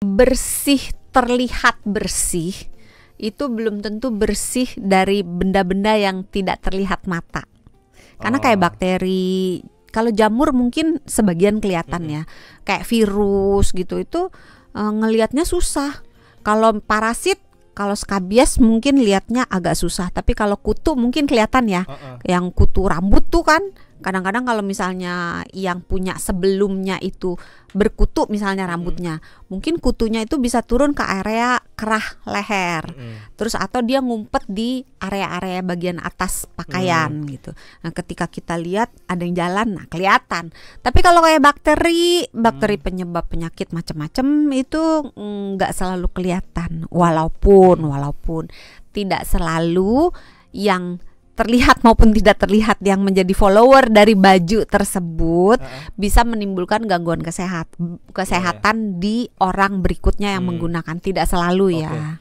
bersih, terlihat bersih itu belum tentu bersih dari benda-benda yang tidak terlihat mata. Karena kayak bakteri, kalau jamur mungkin sebagian kelihatan ya, kayak virus gitu itu ngelihatnya susah. Kalau parasit, kalau skabies mungkin lihatnya agak susah, tapi kalau kutu mungkin kelihatan ya. Yang kutu rambut tuh kan kadang-kadang kalau misalnya yang punya sebelumnya itu berkutu misalnya rambutnya, mungkin kutunya itu bisa turun ke area kerah leher, terus atau dia ngumpet di area-area bagian atas pakaian gitu. Nah ketika kita lihat ada yang jalan, nah kelihatan. Tapi kalau kayak bakteri penyebab penyakit macam-macam itu nggak selalu kelihatan, walaupun tidak selalu yang terlihat maupun tidak terlihat yang menjadi follower dari baju tersebut bisa menimbulkan gangguan kesehatan di orang berikutnya yang menggunakan, tidak selalu ya.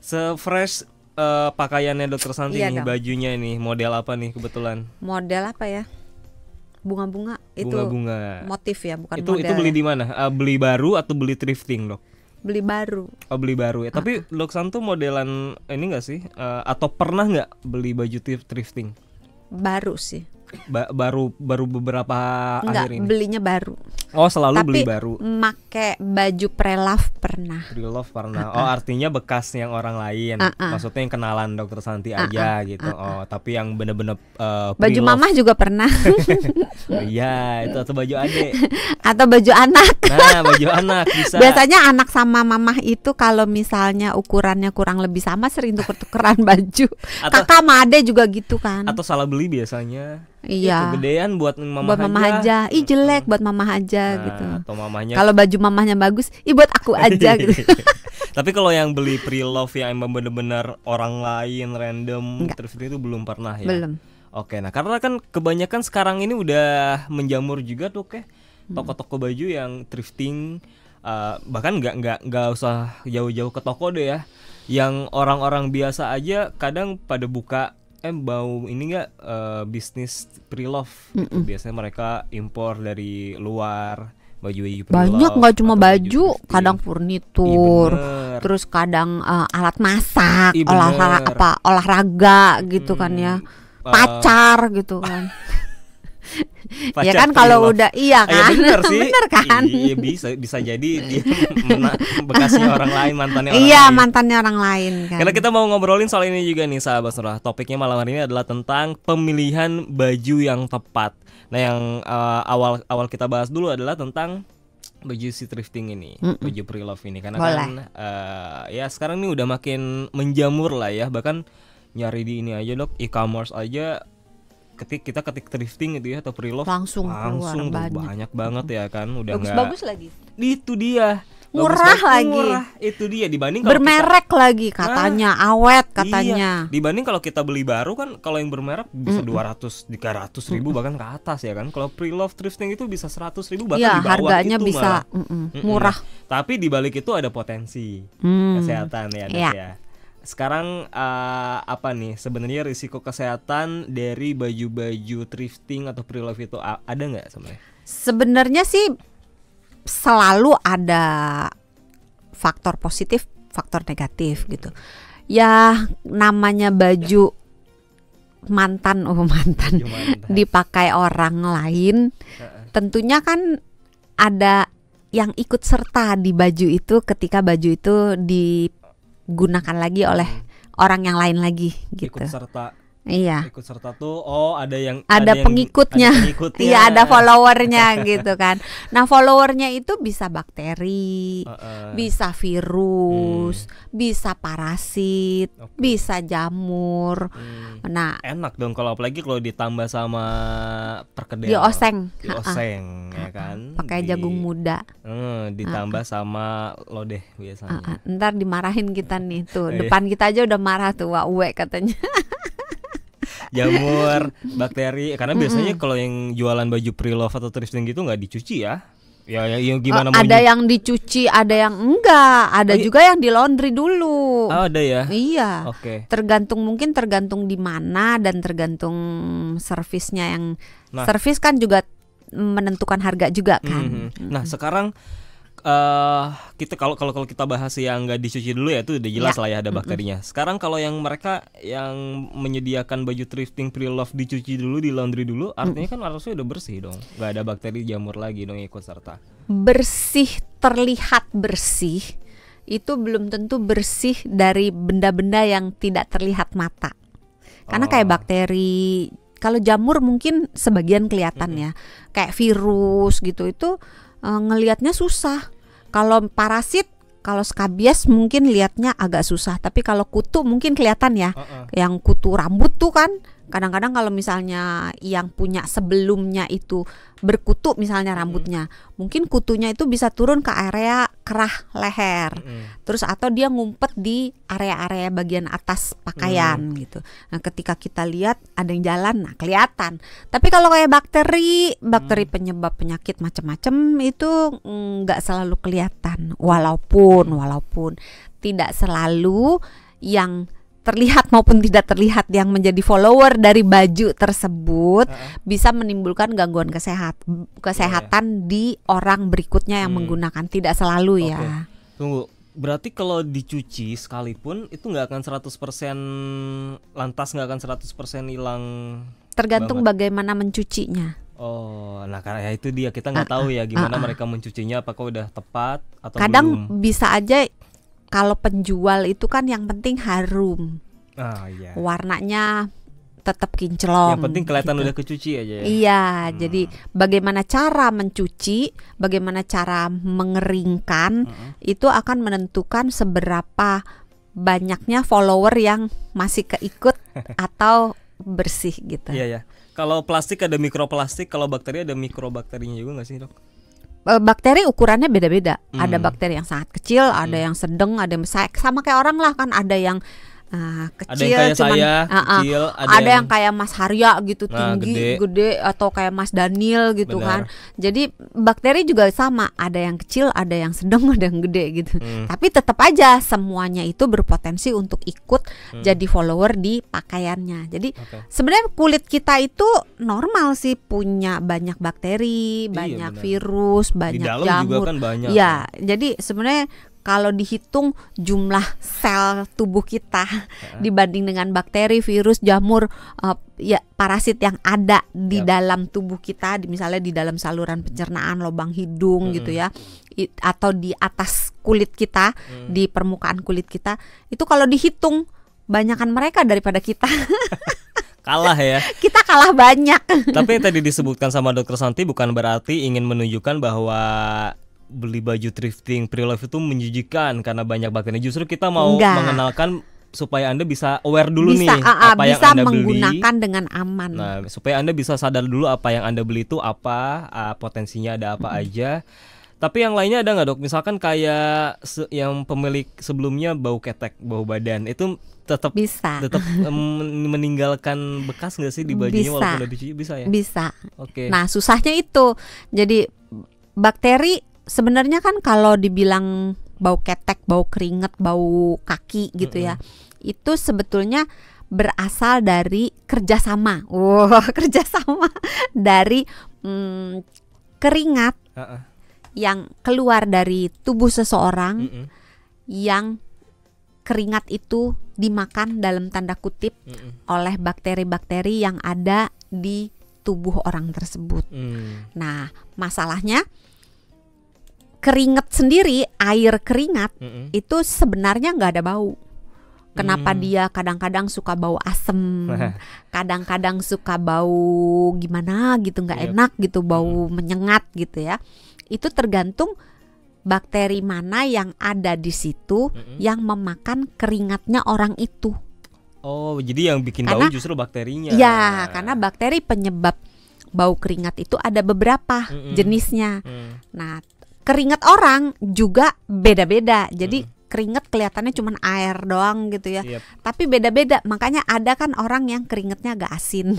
Se-fresh pakaiannya Dokter Santi nih, bajunya nih model apa nih kebetulan? Model apa ya? Bunga-bunga itu bunga-bunga. Motif ya, bukan itu model. Itu beli di mana? Beli baru atau beli thrifting, Dok? Beli baru. Oh, beli baru ya. Tapi Dok Santu modelan ini enggak sih? Atau pernah nggak beli baju thrifting? Baru sih. Baru beberapa akhir ini. Belinya baru. Oh, selalu tapi beli baru. Make baju pre-love pernah. Pre-love pernah. Oh, artinya bekas yang orang lain. Maksudnya yang kenalan Dokter Santi aja gitu. Oh, tapi yang bener-bener baju mamah juga pernah. Oh, iya, itu atau baju adik. Atau baju anak. Nah, baju anak bisa. Biasanya anak sama mamah itu kalau misalnya ukurannya kurang lebih sama sering tuker-tukeran baju. Kakak sama ade juga gitu kan. Atau salah beli biasanya. Iya. Kegedean buat mamah aja. Ih jelek buat mamah aja gitu. Atau mamahnya. Kalau baju mamahnya bagus, ih buat aku aja gitu. Tapi kalau yang beli pre-love yang emang bener-bener orang lain random thrifting itu belum pernah ya. Belum. Oke, nah karena kan kebanyakan sekarang ini udah menjamur juga tuh toko-toko baju yang thrifting, bahkan nggak usah jauh-jauh ke toko deh ya. Yang orang-orang biasa aja kadang pada buka bau ini nggak bisnis pre-love gitu. Biasanya mereka impor dari luar baju-baju pre-love. Banyak, nggak cuma baju, kadang furnitur, terus kadang alat masak, olahraga gitu kan ya, pacar gitu kan. Ya kan kalau udah kan, bener sih. Bener kan? Iya bisa jadi dia bekasnya orang lain, mantannya orang lain. Iya, mantannya orang lain kan. Karena kita mau ngobrolin soal ini juga nih sahabat Surah. Topiknya malam hari ini adalah tentang pemilihan baju yang tepat. Nah yang awal kita bahas dulu adalah tentang baju si thrifting ini, baju pre-love ini. Karena kan ya sekarang ini udah makin menjamur lah ya. Bahkan nyari di ini aja Dok, e-commerce aja. Kita ketik thrifting gitu ya atau pre-love langsung banyak banget ya kan, udah bagus lagi. Itu dia murah lagi. Murah. Itu dia dibanding bermerek lagi katanya, awet katanya. Iya. Dibanding kalau kita beli baru kan, kalau yang bermerek bisa 200-300 ribu bahkan ke atas ya kan. Kalau pre-love thrifting itu bisa 100 ribu bahkan di bawah harganya itu bisa murah. Tapi dibalik itu ada potensi kesehatan ya, ya. Sekarang apa nih sebenarnya risiko kesehatan dari baju-baju thrifting atau pre-love itu ada nggak sebenarnya? Sebenarnya sih selalu ada faktor positif, faktor negatif gitu. Ya namanya baju mantan dipakai orang lain, tentunya kan ada yang ikut serta di baju itu ketika baju itu digunakan lagi oleh orang yang lain lagi gitu. Ikut serta. Iya. Ikut serta tuh ada pengikutnya. Iya, ada followernya gitu kan. Nah, followernya itu bisa bakteri, bisa virus, bisa parasit, bisa jamur. Nah, enak dong kalau apalagi kalau ditambah sama perkedel. Dioseng ya kan. Pakai jagung muda. Ditambah sama lodeh biasanya. Ntar dimarahin kita nih tuh. Depan kita aja udah marah tuh Wak Uwe katanya. Jamur, bakteri, karena biasanya kalau yang jualan baju pre-love atau thrifting gitu nggak dicuci ya. Ya gimana mau Ada yang dicuci, ada yang enggak, ada juga yang di laundry dulu. ada ya. Iya. Oke. Mungkin tergantung di mana dan tergantung servisnya yang Nah. servis kan juga menentukan harga juga kan. Nah, sekarang kita kalau kita bahas yang nggak dicuci dulu ya itu udah jelas lah ya ada bakterinya. Sekarang kalau yang mereka yang menyediakan baju thrifting pre-love dicuci dulu, di laundry dulu, artinya kan harusnya udah bersih dong, nggak ada bakteri jamur lagi dong yang ikut serta. Bersih, terlihat bersih itu belum tentu bersih dari benda-benda yang tidak terlihat mata. Karena kayak bakteri, kalau jamur mungkin sebagian kelihatan ya, kayak virus gitu itu ngelihatnya susah. Kalau parasit, kalau skabies mungkin lihatnya agak susah, tapi kalau kutu mungkin kelihatan ya. Yang kutu rambut tuh kan kadang-kadang kalau misalnya yang punya sebelumnya itu berkutu misalnya rambutnya, mungkin kutunya itu bisa turun ke area kerah leher. Terus atau dia ngumpet di area-area bagian atas pakaian gitu. Nah, ketika kita lihat ada yang jalan, nah kelihatan. Tapi kalau kayak bakteri penyebab penyakit macam-macam itu nggak selalu kelihatan. Walaupun tidak selalu yang terlihat maupun tidak terlihat yang menjadi follower dari baju tersebut bisa menimbulkan gangguan kesehatan di orang berikutnya yang menggunakan. Tidak selalu ya. Tunggu, berarti kalau dicuci sekalipun itu nggak akan 100% lantas nggak akan 100% hilang. Tergantung bagaimana mencucinya. Oh, nah karena ya itu dia, kita nggak tahu ya gimana mereka mencucinya, apakah udah tepat atau kadang belum. bisa aja. Kalau penjual itu kan yang penting harum, Iya. warnanya tetap kinclong. Yang penting kelihatan gitu. udah kecuci aja ya. Iya, jadi bagaimana cara mencuci, bagaimana cara mengeringkan, itu akan menentukan seberapa banyaknya follower yang masih keikut atau bersih gitu. Iya ya. Kalau plastik ada mikroplastik, kalau bakteri ada mikrobakterinya juga nggak sih, Dok? Bakteri ukurannya beda-beda. Ada bakteri yang sangat kecil, ada yang sedang, ada yang besar. Sama kayak orang lah kan, ada yang kecil, ada yang kayak cuman saya, kecil, ada yang kayak Mas Harya gitu, tinggi, gede. atau kayak Mas Daniel gitu. Benar. Kan. Jadi bakteri juga sama, ada yang kecil, ada yang sedang, ada yang gede gitu. Tapi tetap aja semuanya itu berpotensi untuk ikut jadi follower di pakaiannya. Jadi sebenarnya kulit kita itu normal sih punya banyak bakteri, banyak benar. virus, banyak Di dalam jamur. juga kan banyak. Ya, jadi sebenarnya kalau dihitung jumlah sel tubuh kita dibanding dengan bakteri, virus, jamur, ya parasit yang ada di dalam tubuh kita, misalnya di dalam saluran pencernaan, lubang hidung gitu ya, atau di atas kulit kita, di permukaan kulit kita, itu kalau dihitung banyakan mereka daripada kita. Kalah ya. Kita kalah banyak. Tapi yang tadi disebutkan sama Dokter Santi bukan berarti ingin menunjukkan bahwa beli baju thrifting pre-love itu menjijikan karena banyak bakteri. Justru kita mau mengenalkan supaya Anda bisa aware dulu nih apa yang Anda beli. Bisa menggunakan dengan aman. Nah, supaya Anda bisa sadar dulu apa yang Anda beli itu apa, potensinya ada apa aja. Tapi yang lainnya ada nggak, Dok? Misalkan kayak yang pemilik sebelumnya bau ketek, bau badan, itu tetap meninggalkan bekas nggak sih di bajunya walaupun udah dicuci? Bisa ya? Bisa. Oke. Nah, susahnya itu. Jadi bakteri sebenarnya kan kalau dibilang bau ketek, bau keringat, bau kaki gitu ya, itu sebetulnya berasal dari kerjasama. Kerjasama dari keringat yang keluar dari tubuh seseorang, yang keringat itu dimakan dalam tanda kutip oleh bakteri-bakteri yang ada di tubuh orang tersebut. Nah, masalahnya keringat sendiri, air keringat itu sebenarnya nggak ada bau. Kenapa dia kadang-kadang suka bau asem, kadang-kadang suka bau gimana gitu, nggak enak gitu, bau menyengat gitu ya. Itu tergantung bakteri mana yang ada di situ yang memakan keringatnya orang itu. Oh, jadi yang bikin bau justru bakterinya. Ya, karena bakteri penyebab bau keringat itu ada beberapa jenisnya. Nah, keringat orang juga beda-beda. Jadi keringet kelihatannya cuman air doang gitu ya. Yep. Tapi beda-beda. Makanya ada kan orang yang keringetnya agak asin.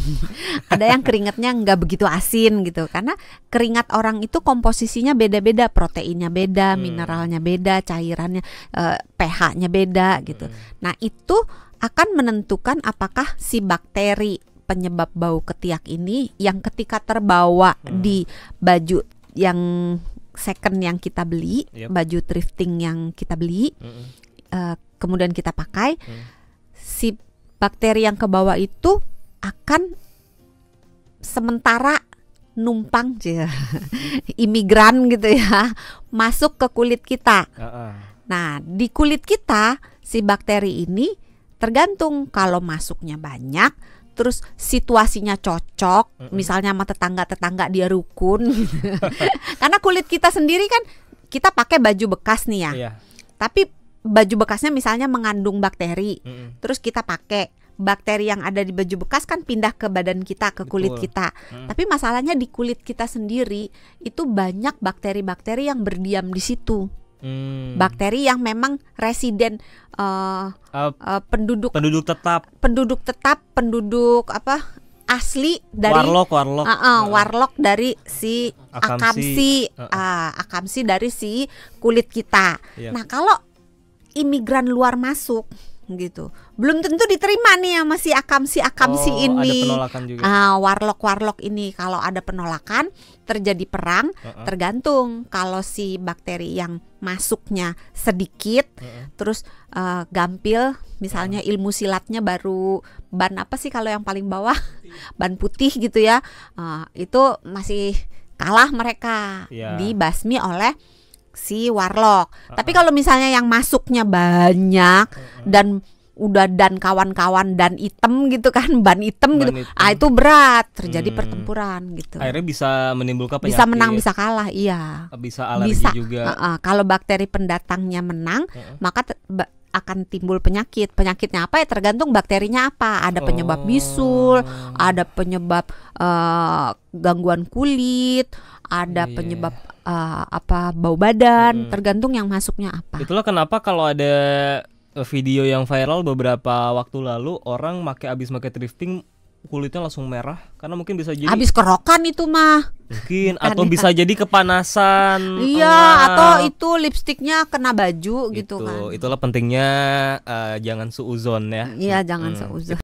Ada yang keringetnya nggak begitu asin gitu. Karena keringat orang itu komposisinya beda-beda, proteinnya beda, mineralnya beda, cairannya pH-nya beda gitu. Nah, itu akan menentukan apakah si bakteri penyebab bau ketiak ini yang ketika terbawa di baju yang second yang kita beli, baju thrifting yang kita beli, kemudian kita pakai, si bakteri yang kebawa itu akan sementara numpang imigran gitu ya, masuk ke kulit kita. Nah, di kulit kita si bakteri ini tergantung kalau masuknya banyak, terus situasinya cocok, misalnya sama tetangga-tetangga dia rukun gitu. Karena kulit kita sendiri kan kita pakai baju bekas nih ya. Tapi baju bekasnya misalnya mengandung bakteri. Terus kita pakai, bakteri yang ada di baju bekas kan pindah ke badan kita, ke kulit kita. Tapi masalahnya di kulit kita sendiri itu banyak bakteri-bakteri yang berdiam di situ. Bakteri yang memang residen penduduk tetap, penduduk asli dari warlock dari si akamsi dari si kulit kita. Nah, kalau imigran luar masuk gitu, belum tentu diterima nih sama si akamsi ini. Ada penolakan juga. Warlock ini kalau ada penolakan, terjadi perang, tergantung. Kalau si bakteri yang masuknya sedikit, terus gampil, misalnya ilmu silatnya baru ban apa sih kalau yang paling bawah, ban putih gitu ya, itu masih kalah mereka, dibasmi oleh si warlock. Tapi kalau misalnya yang masuknya banyak dan udah dan kawan-kawan dan item gitu kan, ban item gitu, itu berat, terjadi pertempuran gitu. Akhirnya bisa menimbulkan penyakit. Bisa menang bisa kalah, iya. Bisa alergi juga. Kalau bakteri pendatangnya menang, maka akan timbul penyakit. Penyakitnya apa ya tergantung bakterinya apa. Ada penyebab bisul, ada penyebab gangguan kulit, ada penyebab bau badan, tergantung yang masuknya apa. Itulah kenapa kalau ada video yang viral beberapa waktu lalu, orang habis pakai thrifting kulitnya langsung merah, karena mungkin bisa jadi habis kerokan itu mah. Mungkin atau bisa jadi kepanasan. Iya, atau itu lipstiknya kena baju gitu kan. Itulah pentingnya jangan suuzon ya. Iya, jangan suuzon.